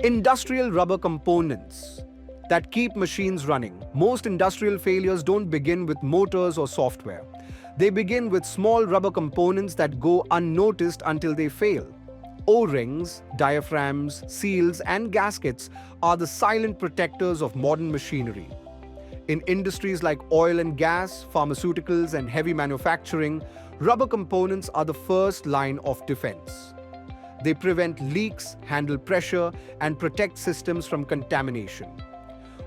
Industrial rubber components that keep machines running. Most industrial failures don't begin with motors or software. They begin with small rubber components that go unnoticed until they fail. O-rings, diaphragms, seals, and gaskets are the silent protectors of modern machinery. In industries like oil and gas, pharmaceuticals, and heavy manufacturing, rubber components are the first line of defense. They prevent leaks, handle pressure, and protect systems from contamination.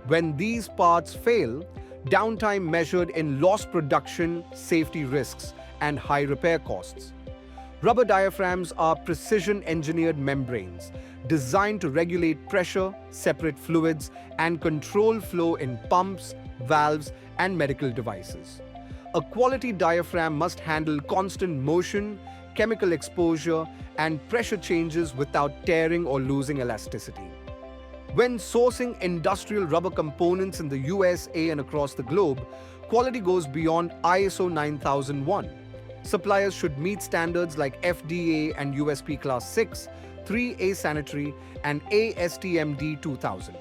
When these parts fail, downtime measured in lost production, safety risks, and high repair costs. Rubber diaphragms are precision-engineered membranes designed to regulate pressure, separate fluids, and control flow in pumps, valves, and medical devices. A quality diaphragm must handle constant motion, chemical exposure, and pressure changes without tearing or losing elasticity. When sourcing industrial rubber components in the USA and across the globe, quality goes beyond ISO 9001. Suppliers should meet standards like FDA and USP Class 6, 3A Sanitary, and ASTM D2000.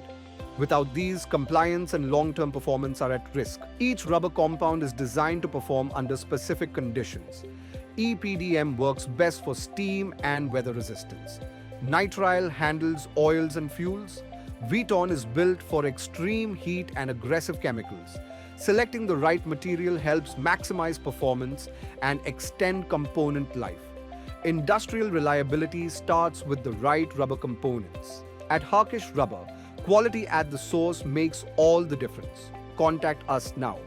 Without these, compliance and long-term performance are at risk. Each rubber compound is designed to perform under specific conditions. EPDM works best for steam and weather resistance. Nitrile handles oils and fuels. Viton is built for extreme heat and aggressive chemicals. Selecting the right material helps maximize performance and extend component life. Industrial reliability starts with the right rubber components. At Harkesh Rubber, quality at the source makes all the difference. Contact us now.